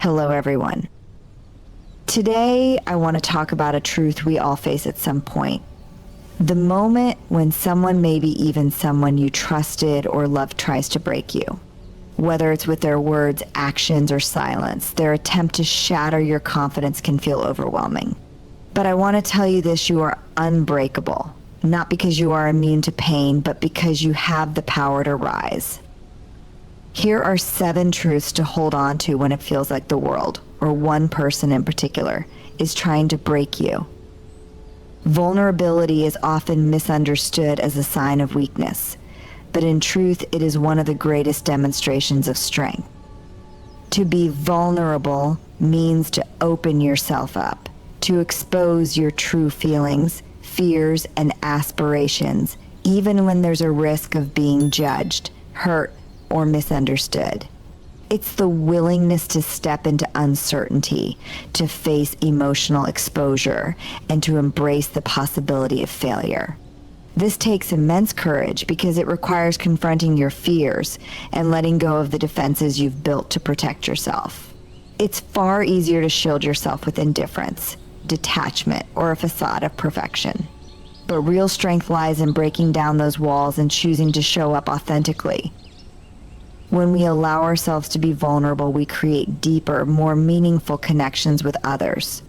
Hello, everyone. Today, I want to talk about a truth we all face at some point. The moment when someone, maybe even someone you trusted or loved, tries to break you. Whether it's with their words, actions, or silence, their attempt to shatter your confidence can feel overwhelming. But I want to tell you this: you are unbreakable. Not because you are immune to pain, but because you have the power to rise. Here are 7 truths to hold on to when it feels like the world, or one person in particular, is trying to break you. Vulnerability is often misunderstood as a sign of weakness, but in truth, it is one of the greatest demonstrations of strength. To be vulnerable means to open yourself up, to expose your true feelings, fears, and aspirations, even when there's a risk of being judged, hurt, or misunderstood. It's the willingness to step into uncertainty, to face emotional exposure, and to embrace the possibility of failure. This takes immense courage because it requires confronting your fears and letting go of the defenses you've built to protect yourself. It's far easier to shield yourself with indifference, detachment, or a facade of perfection. But real strength lies in breaking down those walls and choosing to show up authentically. When we allow ourselves to be vulnerable, we create deeper, more meaningful connections with others.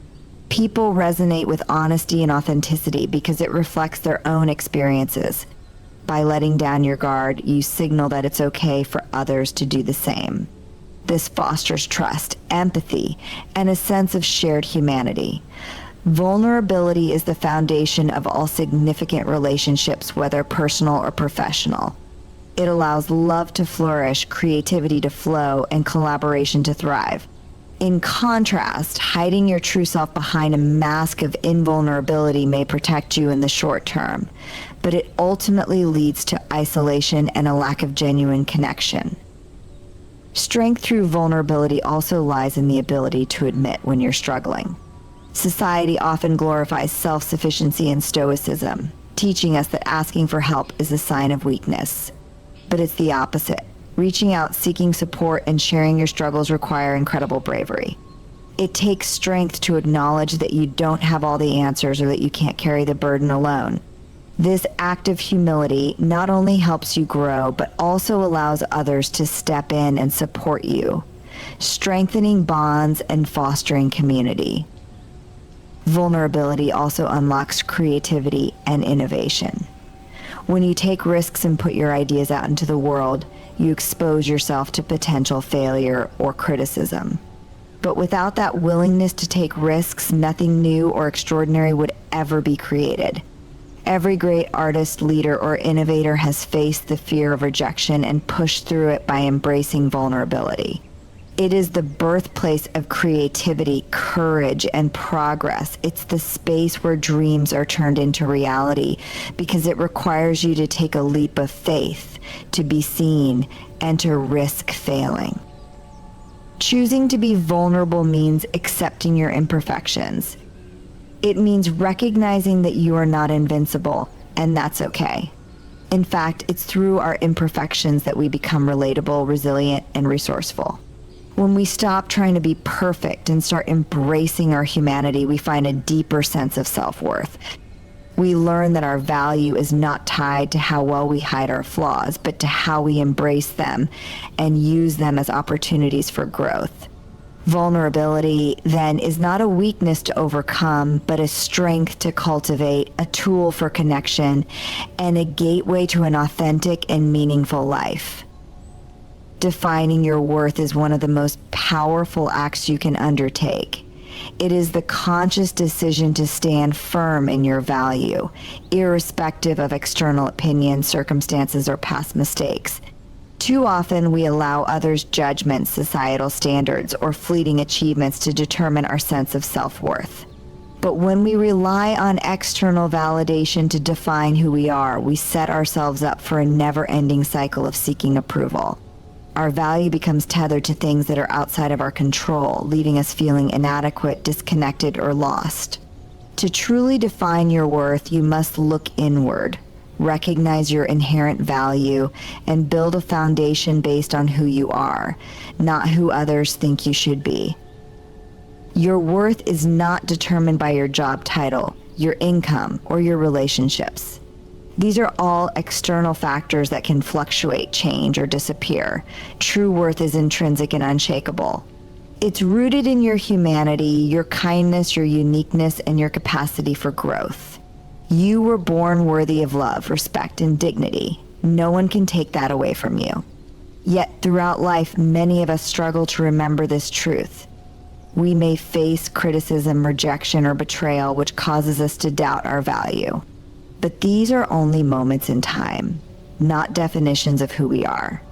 People resonate with honesty and authenticity because it reflects their own experiences. By letting down your guard, you signal that it's okay for others to do the same. This fosters trust, empathy, and a sense of shared humanity. Vulnerability is the foundation of all significant relationships, whether personal or professional. It allows love to flourish, creativity to flow, and collaboration to thrive. In contrast, hiding your true self behind a mask of invulnerability may protect you in the short term, but it ultimately leads to isolation and a lack of genuine connection. Strength through vulnerability also lies in the ability to admit when you're struggling. Society often glorifies self-sufficiency and stoicism, teaching us that asking for help is a sign of weakness. But it's the opposite. Reaching out, seeking support, and sharing your struggles require incredible bravery. It takes strength to acknowledge that you don't have all the answers or that you can't carry the burden alone. This act of humility not only helps you grow, but also allows others to step in and support you, strengthening bonds and fostering community. Vulnerability also unlocks creativity and innovation. When you take risks and put your ideas out into the world, you expose yourself to potential failure or criticism. But without that willingness to take risks, nothing new or extraordinary would ever be created. Every great artist, leader, or innovator has faced the fear of rejection and pushed through it by embracing vulnerability. It is the birthplace of creativity, courage, and progress. It's the space where dreams are turned into reality because it requires you to take a leap of faith, to be seen, and to risk failing. Choosing to be vulnerable means accepting your imperfections. It means recognizing that you are not invincible, and that's okay. In fact, it's through our imperfections that we become relatable, resilient, and resourceful. When we stop trying to be perfect and start embracing our humanity, we find a deeper sense of self-worth. We learn that our value is not tied to how well we hide our flaws, but to how we embrace them and use them as opportunities for growth. Vulnerability, then, is not a weakness to overcome, but a strength to cultivate, a tool for connection, and a gateway to an authentic and meaningful life. Defining your worth is one of the most powerful acts you can undertake. It is the conscious decision to stand firm in your value, irrespective of external opinions, circumstances, or past mistakes. Too often, we allow others' judgments, societal standards, or fleeting achievements to determine our sense of self-worth. But when we rely on external validation to define who we are, we set ourselves up for a never-ending cycle of seeking approval. Our value becomes tethered to things that are outside of our control, leaving us feeling inadequate, disconnected, or lost. To truly define your worth, you must look inward, recognize your inherent value, and build a foundation based on who you are, not who others think you should be. Your worth is not determined by your job title, your income, or your relationships. These are all external factors that can fluctuate, change, or disappear. True worth is intrinsic and unshakable. It's rooted in your humanity, your kindness, your uniqueness, and your capacity for growth. You were born worthy of love, respect, and dignity. No one can take that away from you. Yet throughout life, many of us struggle to remember this truth. We may face criticism, rejection, or betrayal, which causes us to doubt our value. But these are only moments in time, not definitions of who we are.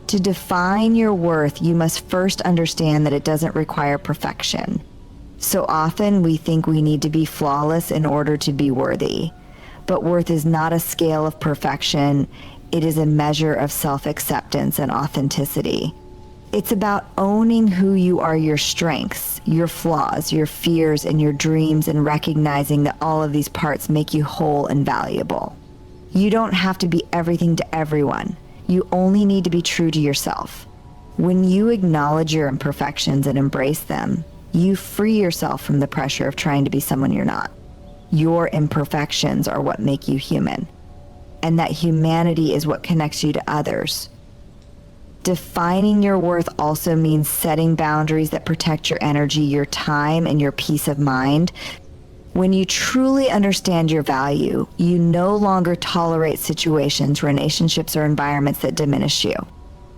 To define your worth, you must first understand that it doesn't require perfection. So often we think we need to be flawless in order to be worthy. But worth is not a scale of perfection. It is a measure of self-acceptance and authenticity. It's about owning who you are, your strengths, your flaws, your fears, and your dreams, and recognizing that all of these parts make you whole and valuable. You don't have to be everything to everyone. You only need to be true to yourself. When you acknowledge your imperfections and embrace them, you free yourself from the pressure of trying to be someone you're not. Your imperfections are what make you human, and that humanity is what connects you to others. Defining your worth also means setting boundaries that protect your energy, your time, and your peace of mind. When you truly understand your value, you no longer tolerate situations, relationships, or environments that diminish you.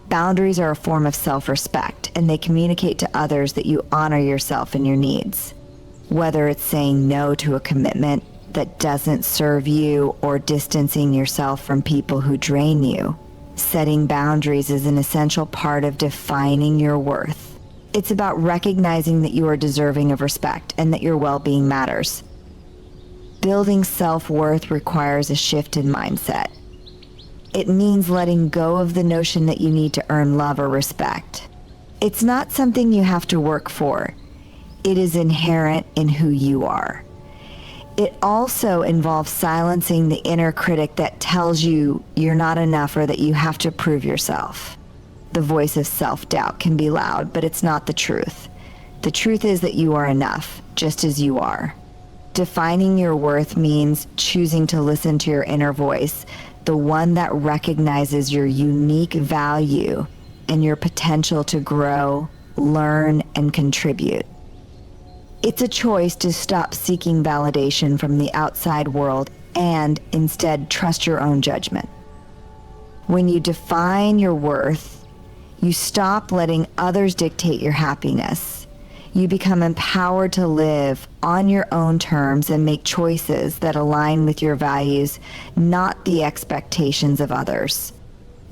Boundaries are a form of self-respect, and they communicate to others that you honor yourself and your needs. Whether it's saying no to a commitment that doesn't serve you or distancing yourself from people who drain you, setting boundaries is an essential part of defining your worth. It's about recognizing that you are deserving of respect and that your well-being matters. Building self-worth requires a shift in mindset. It means letting go of the notion that you need to earn love or respect. It's not something you have to work for. It is inherent in who you are. It also involves silencing the inner critic that tells you you're not enough or that you have to prove yourself. The voice of self-doubt can be loud, but it's not the truth. The truth is that you are enough, just as you are. Defining your worth means choosing to listen to your inner voice, the one that recognizes your unique value and your potential to grow, learn, and contribute. It's a choice to stop seeking validation from the outside world and instead trust your own judgment. When you define your worth, you stop letting others dictate your happiness. You become empowered to live on your own terms and make choices that align with your values, not the expectations of others.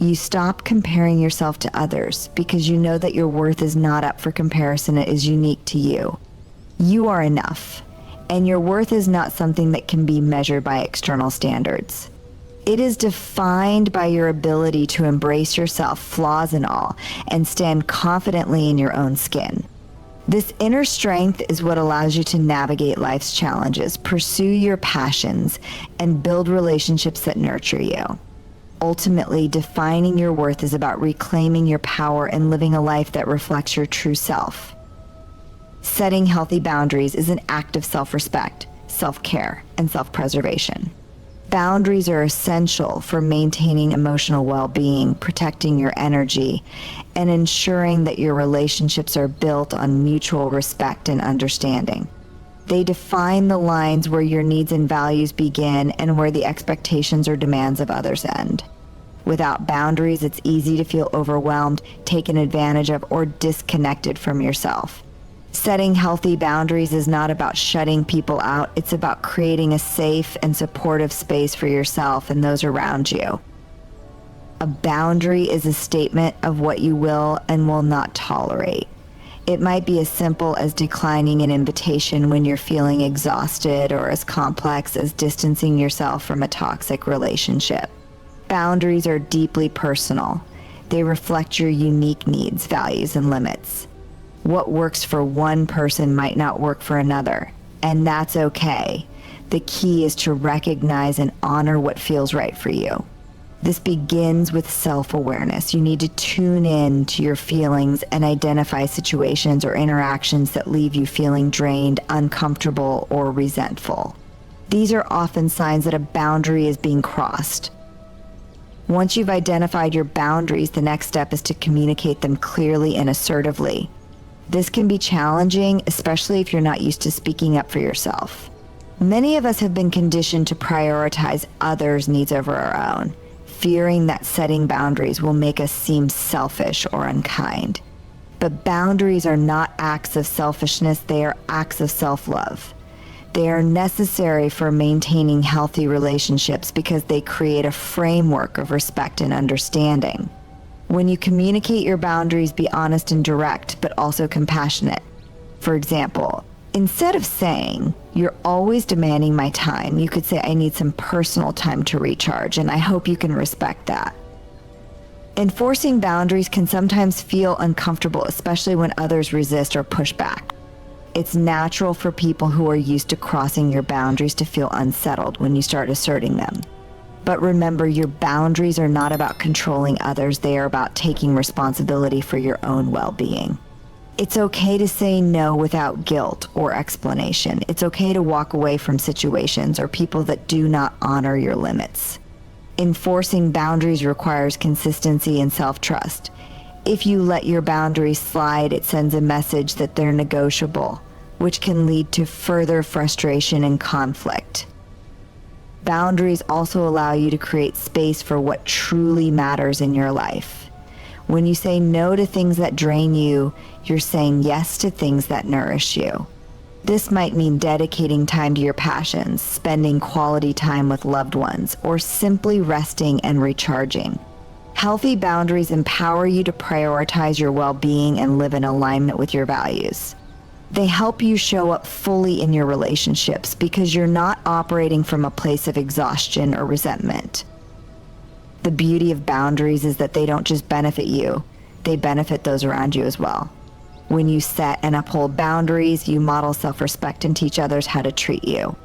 You stop comparing yourself to others because you know that your worth is not up for comparison. It is unique to you. You are enough, and your worth is not something that can be measured by external standards. It is defined by your ability to embrace yourself, flaws and all, and stand confidently in your own skin. This inner strength is what allows you to navigate life's challenges, pursue your passions, and build relationships that nurture you. Ultimately, defining your worth is about reclaiming your power and living a life that reflects your true self. Setting healthy boundaries is an act of self-respect, self-care, and self-preservation. Boundaries are essential for maintaining emotional well-being, protecting your energy, and ensuring that your relationships are built on mutual respect and understanding. They define the lines where your needs and values begin and where the expectations or demands of others end. Without boundaries, it's easy to feel overwhelmed, taken advantage of, or disconnected from yourself. Setting healthy boundaries is not about shutting people out. It's about creating a safe and supportive space for yourself and those around you. A boundary is a statement of what you will and will not tolerate. It might be as simple as declining an invitation when you're feeling exhausted, or as complex as distancing yourself from a toxic relationship. Boundaries are deeply personal. They reflect your unique needs, values, and limits. What works for one person might not work for another, and that's okay. The key is to recognize and honor what feels right for you. This begins with self-awareness. You need to tune in to your feelings and identify situations or interactions that leave you feeling drained, uncomfortable, or resentful. These are often signs that a boundary is being crossed. Once you've identified your boundaries, the next step is to communicate them clearly and assertively. This can be challenging, especially if you're not used to speaking up for yourself. Many of us have been conditioned to prioritize others' needs over our own, fearing that setting boundaries will make us seem selfish or unkind. But boundaries are not acts of selfishness, they are acts of self-love. They are necessary for maintaining healthy relationships because they create a framework of respect and understanding. When you communicate your boundaries, be honest and direct, but also compassionate. For example, instead of saying, "You're always demanding my time," you could say, "I need some personal time to recharge, and I hope you can respect that." Enforcing boundaries can sometimes feel uncomfortable, especially when others resist or push back. It's natural for people who are used to crossing your boundaries to feel unsettled when you start asserting them. But remember, your boundaries are not about controlling others, they are about taking responsibility for your own well-being. It's okay to say no without guilt or explanation. It's okay to walk away from situations or people that do not honor your limits. Enforcing boundaries requires consistency and self-trust. If you let your boundaries slide, it sends a message that they're negotiable, which can lead to further frustration and conflict. Boundaries also allow you to create space for what truly matters in your life. When you say no to things that drain you, you're saying yes to things that nourish you. This might mean dedicating time to your passions, spending quality time with loved ones, or simply resting and recharging. Healthy boundaries empower you to prioritize your well-being and live in alignment with your values. They help you show up fully in your relationships because you're not operating from a place of exhaustion or resentment. The beauty of boundaries is that they don't just benefit you, they benefit those around you as well. When you set and uphold boundaries, you model self-respect and teach others how to treat you.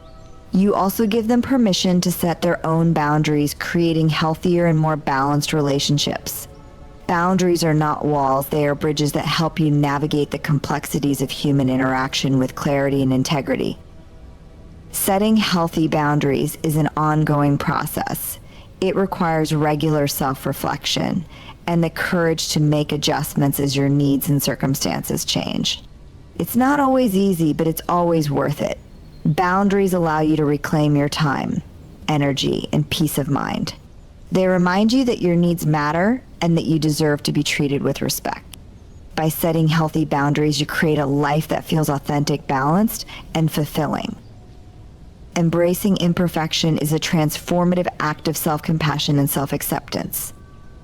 You also give them permission to set their own boundaries, creating healthier and more balanced relationships. Boundaries are not walls, they are bridges that help you navigate the complexities of human interaction with clarity and integrity. Setting healthy boundaries is an ongoing process. It requires regular self-reflection and the courage to make adjustments as your needs and circumstances change. It's not always easy, but it's always worth it. Boundaries allow you to reclaim your time, energy, and peace of mind. They remind you that your needs matter and that you deserve to be treated with respect. By setting healthy boundaries, you create a life that feels authentic, balanced, and fulfilling. Embracing imperfection is a transformative act of self-compassion and self-acceptance.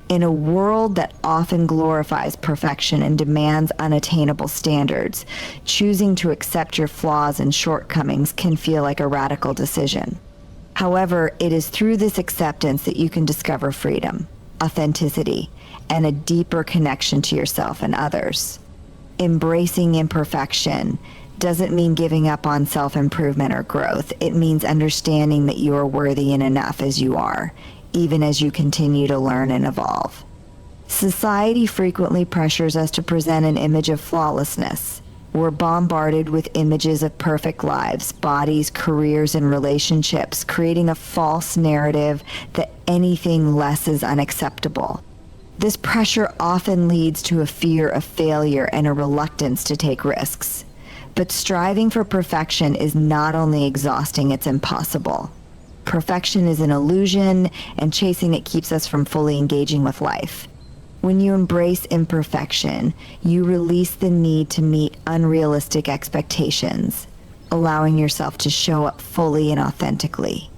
In a world that often glorifies perfection and demands unattainable standards, choosing to accept your flaws and shortcomings can feel like a radical decision. However, it is through this acceptance that you can discover freedom, authenticity, and a deeper connection to yourself and others. Embracing imperfection doesn't mean giving up on self-improvement or growth. It means understanding that you are worthy and enough as you are, even as you continue to learn and evolve. Society frequently pressures us to present an image of flawlessness. We're bombarded with images of perfect lives, bodies, careers, and relationships, creating a false narrative that anything less is unacceptable. This pressure often leads to a fear of failure and a reluctance to take risks. But striving for perfection is not only exhausting, it's impossible. Perfection is an illusion, and chasing it keeps us from fully engaging with life. When you embrace imperfection, you release the need to meet unrealistic expectations, allowing yourself to show up fully and authentically.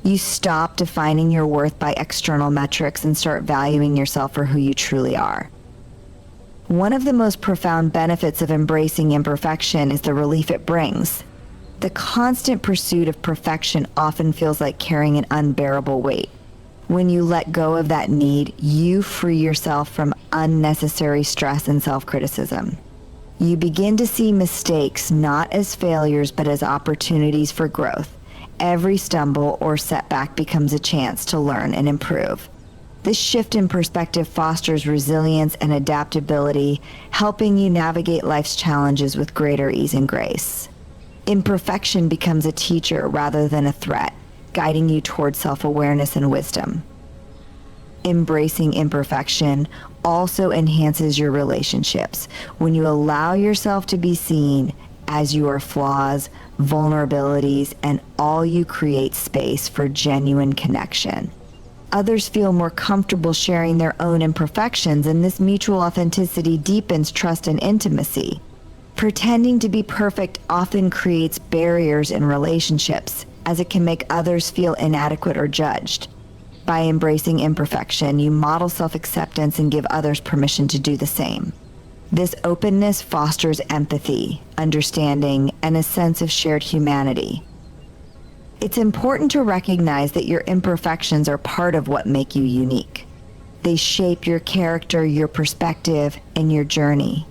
You stop defining your worth by external metrics and start valuing yourself for who you truly are. One of the most profound benefits of embracing imperfection is the relief it brings. The constant pursuit of perfection often feels like carrying an unbearable weight. When you let go of that need, you free yourself from unnecessary stress and self-criticism. You begin to see mistakes not as failures, but as opportunities for growth. Every stumble or setback becomes a chance to learn and improve. This shift in perspective fosters resilience and adaptability, helping you navigate life's challenges with greater ease and grace. Imperfection becomes a teacher rather than a threat, guiding you toward self-awareness and wisdom. Embracing imperfection also enhances your relationships when you allow yourself to be seen as your flaws, vulnerabilities, and all you create space for genuine connection. Others feel more comfortable sharing their own imperfections, and this mutual authenticity deepens trust and intimacy. Pretending to be perfect often creates barriers in relationships, as it can make others feel inadequate or judged. By embracing imperfection, you model self-acceptance and give others permission to do the same. This openness fosters empathy, understanding, and a sense of shared humanity. It's important to recognize that your imperfections are part of what make you unique. They shape your character, your perspective, and your journey.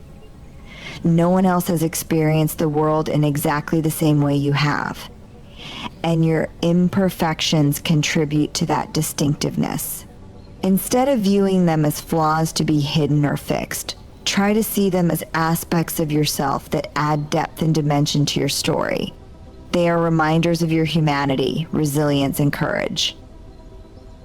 No one else has experienced the world in exactly the same way you have, and your imperfections contribute to that distinctiveness. Instead of viewing them as flaws to be hidden or fixed, try to see them as aspects of yourself that add depth and dimension to your story. They are reminders of your humanity, resilience, and courage.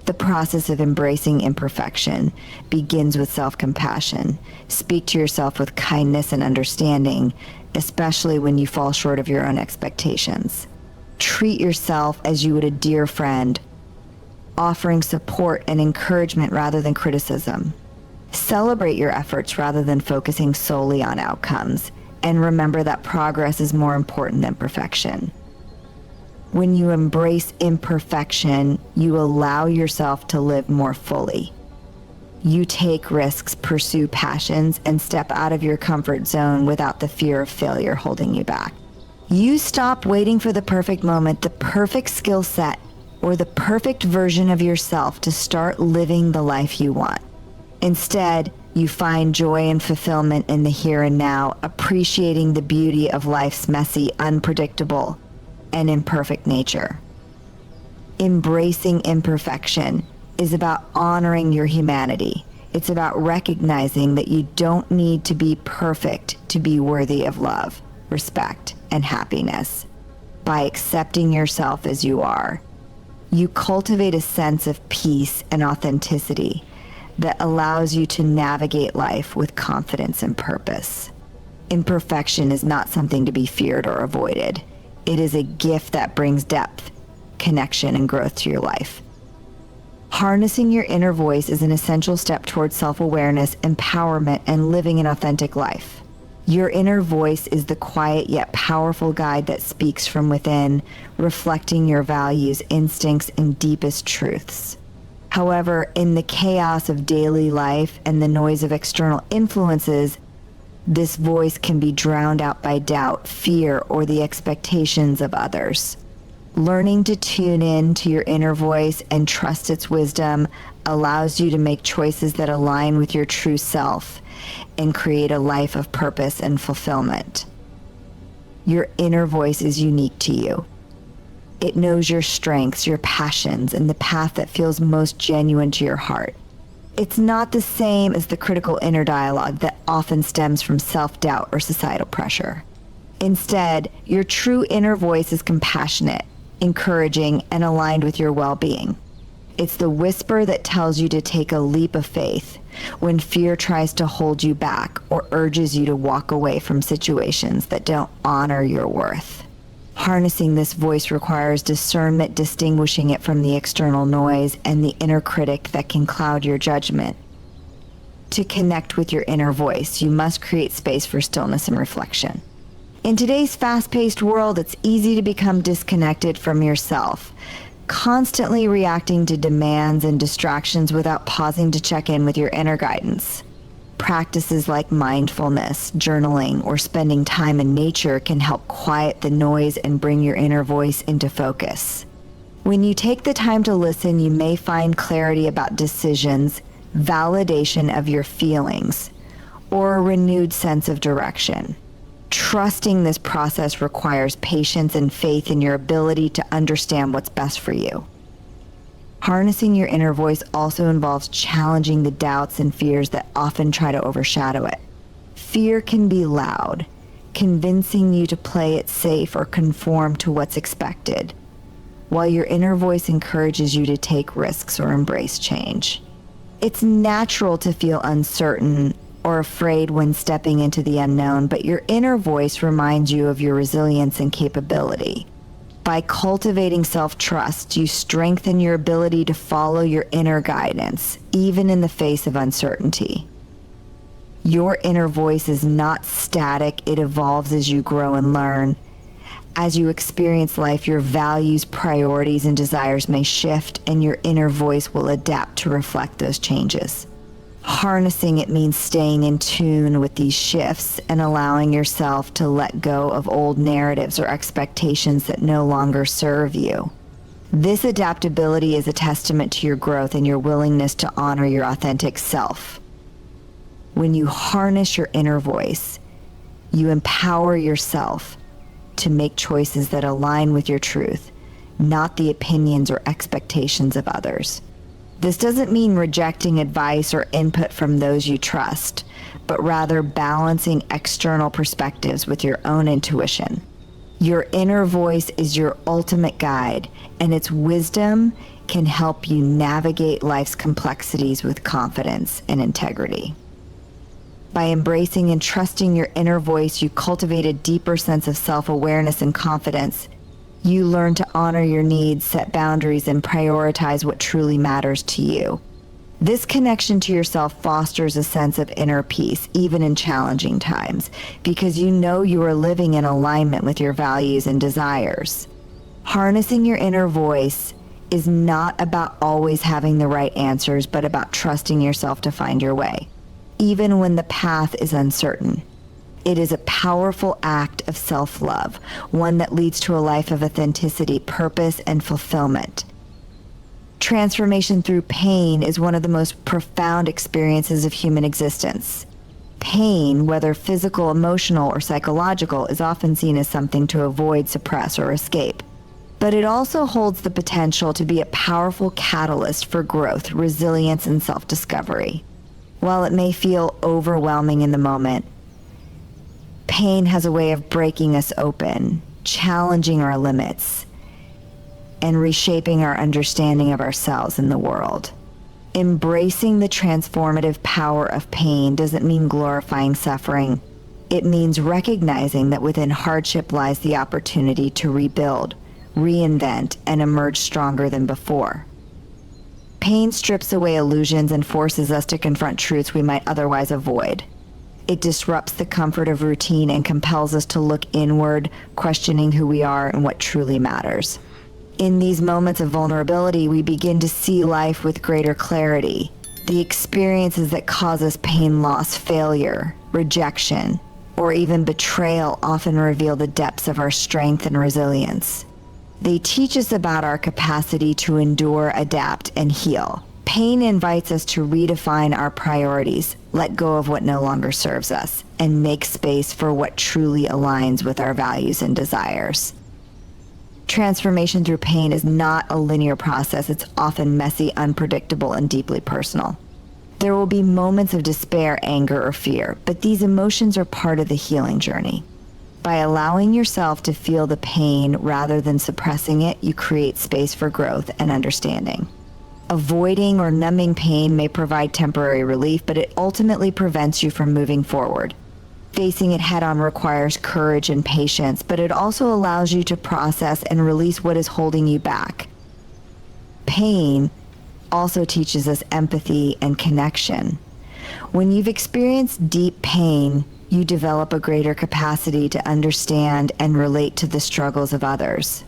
The process of embracing imperfection begins with self-compassion. Speak to yourself with kindness and understanding, especially when you fall short of your own expectations. Treat yourself as you would a dear friend, offering support and encouragement rather than criticism. Celebrate your efforts rather than focusing solely on outcomes, and remember that progress is more important than perfection. When you embrace imperfection, you allow yourself to live more fully. You take risks, pursue passions, and step out of your comfort zone without the fear of failure holding you back. You stop waiting for the perfect moment, the perfect skill set, or the perfect version of yourself to start living the life you want. Instead, you find joy and fulfillment in the here and now, appreciating the beauty of life's messy, unpredictable, and imperfect nature. Embracing imperfection is about honoring your humanity. It's about recognizing that you don't need to be perfect to be worthy of love, respect, and happiness. By accepting yourself as you are, you cultivate a sense of peace and authenticity that allows you to navigate life with confidence and purpose. Imperfection is not something to be feared or avoided. It is a gift that brings depth, connection, and growth to your life. Harnessing your inner voice is an essential step towards self-awareness, empowerment, and living an authentic life. Your inner voice is the quiet yet powerful guide that speaks from within, reflecting your values, instincts, and deepest truths. However, in the chaos of daily life and the noise of external influences, this voice can be drowned out by doubt, fear, or the expectations of others. Learning to tune in to your inner voice and trust its wisdom allows you to make choices that align with your true self and create a life of purpose and fulfillment. Your inner voice is unique to you. It knows your strengths, your passions, and the path that feels most genuine to your heart. It's not the same as the critical inner dialogue that often stems from self-doubt or societal pressure. Instead, your true inner voice is compassionate, encouraging, and aligned with your well-being. It's the whisper that tells you to take a leap of faith when fear tries to hold you back or urges you to walk away from situations that don't honor your worth. Harnessing this voice requires discernment, distinguishing it from the external noise and the inner critic that can cloud your judgment. To connect with your inner voice, you must create space for stillness and reflection. In today's fast-paced world, it's easy to become disconnected from yourself, constantly reacting to demands and distractions without pausing to check in with your inner guidance. Practices like mindfulness, journaling, or spending time in nature can help quiet the noise and bring your inner voice into focus. When you take the time to listen, you may find clarity about decisions, validation of your feelings, or a renewed sense of direction. Trusting this process requires patience and faith in your ability to understand what's best for you. Harnessing your inner voice also involves challenging the doubts and fears that often try to overshadow it. Fear can be loud, convincing you to play it safe or conform to what's expected, while your inner voice encourages you to take risks or embrace change. It's natural to feel uncertain or afraid when stepping into the unknown, but your inner voice reminds you of your resilience and capability. By cultivating self-trust, you strengthen your ability to follow your inner guidance, even in the face of uncertainty. Your inner voice is not static, it evolves as you grow and learn. As you experience life, your values, priorities, and desires may shift, and your inner voice will adapt to reflect those changes. Harnessing it means staying in tune with these shifts and allowing yourself to let go of old narratives or expectations that no longer serve you. This adaptability is a testament to your growth and your willingness to honor your authentic self. When you harness your inner voice, you empower yourself to make choices that align with your truth, not the opinions or expectations of others. This doesn't mean rejecting advice or input from those you trust, but rather balancing external perspectives with your own intuition. Your inner voice is your ultimate guide, and its wisdom can help you navigate life's complexities with confidence and integrity. By embracing and trusting your inner voice, you cultivate a deeper sense of self-awareness and confidence. You learn to honor your needs, set boundaries, and prioritize what truly matters to you. This connection to yourself fosters a sense of inner peace, even in challenging times, because you know you are living in alignment with your values and desires. Harnessing your inner voice is not about always having the right answers, but about trusting yourself to find your way, even when the path is uncertain. It is a powerful act of self-love, one that leads to a life of authenticity, purpose, and fulfillment. Transformation through pain is one of the most profound experiences of human existence. Pain, whether physical, emotional, or psychological, is often seen as something to avoid, suppress, or escape. But it also holds the potential to be a powerful catalyst for growth, resilience, and self-discovery. While it may feel overwhelming in the moment, pain has a way of breaking us open, challenging our limits, and reshaping our understanding of ourselves and the world. Embracing the transformative power of pain doesn't mean glorifying suffering. It means recognizing that within hardship lies the opportunity to rebuild, reinvent, and emerge stronger than before. Pain strips away illusions and forces us to confront truths we might otherwise avoid. It disrupts the comfort of routine and compels us to look inward, questioning who we are and what truly matters. In these moments of vulnerability, we begin to see life with greater clarity. The experiences that cause us pain, loss, failure, rejection, or even betrayal often reveal the depths of our strength and resilience. They teach us about our capacity to endure, adapt, and heal. Pain invites us to redefine our priorities, let go of what no longer serves us, and make space for what truly aligns with our values and desires. Transformation through pain is not a linear process. It's often messy, unpredictable, and deeply personal. There will be moments of despair, anger, or fear, but these emotions are part of the healing journey. By allowing yourself to feel the pain rather than suppressing it, you create space for growth and understanding. Avoiding or numbing pain may provide temporary relief, but it ultimately prevents you from moving forward. Facing it head-on requires courage and patience, but it also allows you to process and release what is holding you back. Pain also teaches us empathy and connection. When you've experienced deep pain, you develop a greater capacity to understand and relate to the struggles of others.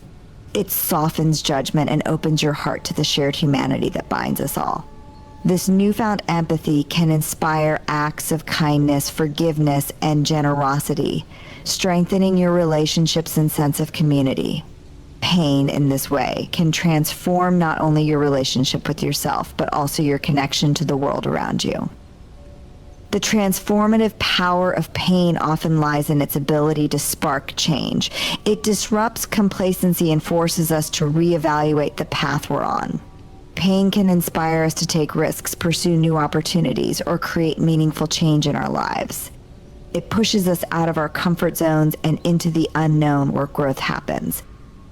It softens judgment and opens your heart to the shared humanity that binds us all. This newfound empathy can inspire acts of kindness, forgiveness, and generosity, strengthening your relationships and sense of community. Pain in this way can transform not only your relationship with yourself, but also your connection to the world around you. The transformative power of pain often lies in its ability to spark change. It disrupts complacency and forces us to reevaluate the path we're on. Pain can inspire us to take risks, pursue new opportunities, or create meaningful change in our lives. It pushes us out of our comfort zones and into the unknown where growth happens.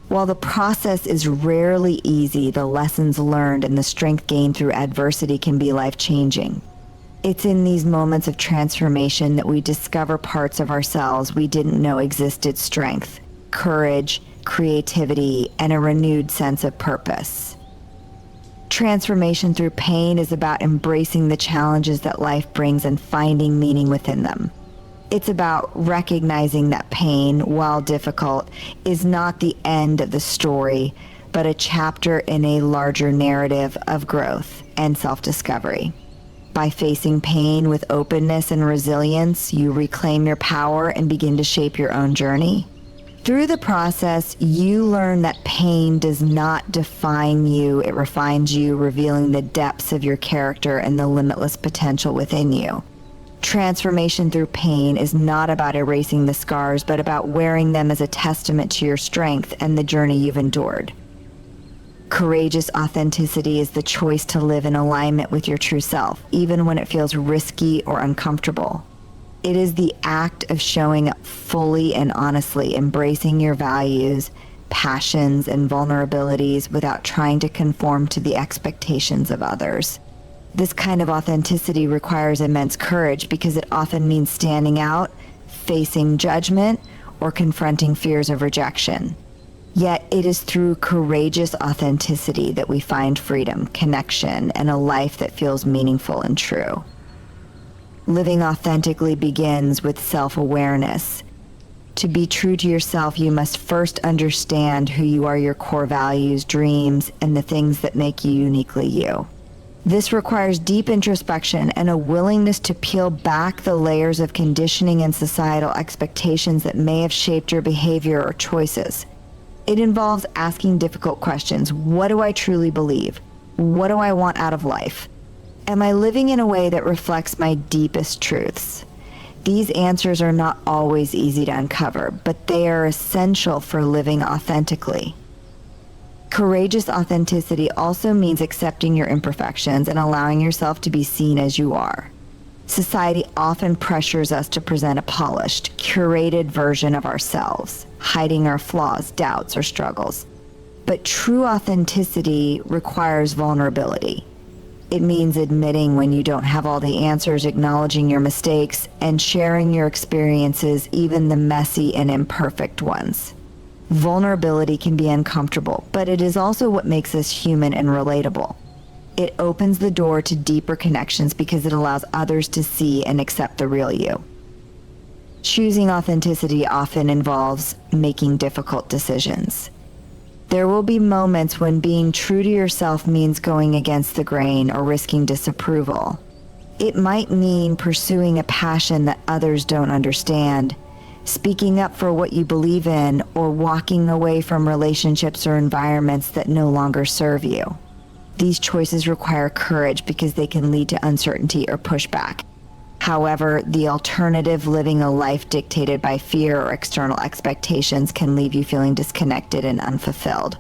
While the process is rarely easy, the lessons learned and the strength gained through adversity can be life-changing. It's in these moments of transformation that we discover parts of ourselves we didn't know existed: strength, courage, creativity, and a renewed sense of purpose. Transformation through pain is about embracing the challenges that life brings and finding meaning within them. It's about recognizing that pain, while difficult, is not the end of the story, but a chapter in a larger narrative of growth and self-discovery. By facing pain with openness and resilience, you reclaim your power and begin to shape your own journey. Through the process, you learn that pain does not define you. It refines you, revealing the depths of your character and the limitless potential within you. Transformation through pain is not about erasing the scars, but about wearing them as a testament to your strength and the journey you've endured. Courageous authenticity is the choice to live in alignment with your true self, even when it feels risky or uncomfortable. It is the act of showing up fully and honestly, embracing your values, passions, and vulnerabilities without trying to conform to the expectations of others. This kind of authenticity requires immense courage because it often means standing out, facing judgment, or confronting fears of rejection. Yet it is through courageous authenticity that we find freedom, connection, and a life that feels meaningful and true. Living authentically begins with self-awareness. To be true to yourself, you must first understand who you are, your core values, dreams, and the things that make you uniquely you. This requires deep introspection and a willingness to peel back the layers of conditioning and societal expectations that may have shaped your behavior or choices. It involves asking difficult questions. What do I truly believe? What do I want out of life? Am I living in a way that reflects my deepest truths? These answers are not always easy to uncover, but they are essential for living authentically. Courageous authenticity also means accepting your imperfections and allowing yourself to be seen as you are. Society often pressures us to present a polished, curated version of ourselves, hiding our flaws, doubts, or struggles. But true authenticity requires vulnerability. It means admitting when you don't have all the answers, acknowledging your mistakes, and sharing your experiences, even the messy and imperfect ones. Vulnerability can be uncomfortable, but it is also what makes us human and relatable. It opens the door to deeper connections because it allows others to see and accept the real you. Choosing authenticity often involves making difficult decisions. There will be moments when being true to yourself means going against the grain or risking disapproval. It might mean pursuing a passion that others don't understand, speaking up for what you believe in, or walking away from relationships or environments that no longer serve you. These choices require courage because they can lead to uncertainty or pushback. However, the alternative, living a life dictated by fear or external expectations, can leave you feeling disconnected and unfulfilled.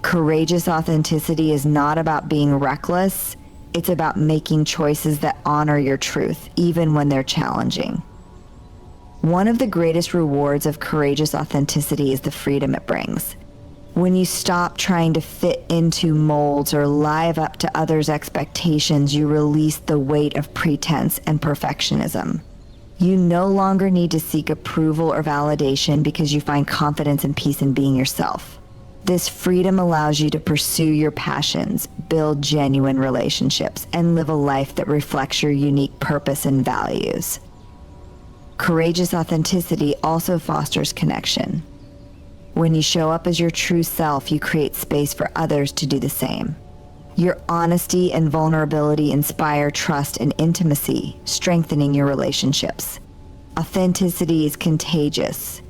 Courageous authenticity is not about being reckless. It's about making choices that honor your truth, even when they're challenging. One of the greatest rewards of courageous authenticity is the freedom it brings. When you stop trying to fit into molds or live up to others' expectations, you release the weight of pretense and perfectionism. You no longer need to seek approval or validation because you find confidence and peace in being yourself. This freedom allows you to pursue your passions, build genuine relationships, and live a life that reflects your unique purpose and values. Courageous authenticity also fosters connection. When you show up as your true self, you create space for others to do the same. Your honesty and vulnerability inspire trust and intimacy, strengthening your relationships. Authenticity is contagious.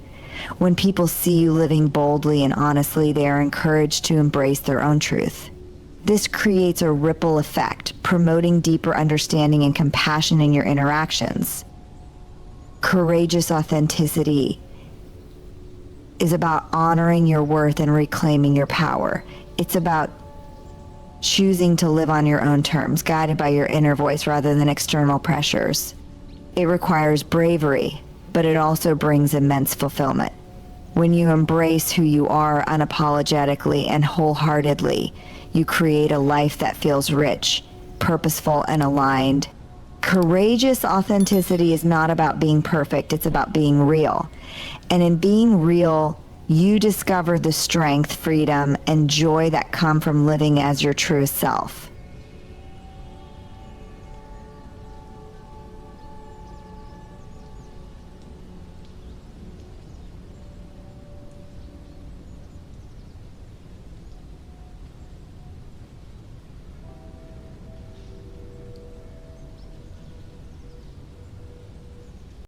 When people see you living boldly and honestly, they are encouraged to embrace their own truth. This creates a ripple effect, promoting deeper understanding and compassion in your interactions. Courageous authenticity is about honoring your worth and reclaiming your power. It's about choosing to live on your own terms, guided by your inner voice rather than external pressures. It requires bravery, but it also brings immense fulfillment. When you embrace who you are unapologetically and wholeheartedly, you create a life that feels rich, purposeful, and aligned. Courageous authenticity is not about being perfect, it's about being real. And in being real, you discover the strength, freedom, and joy that come from living as your truest self.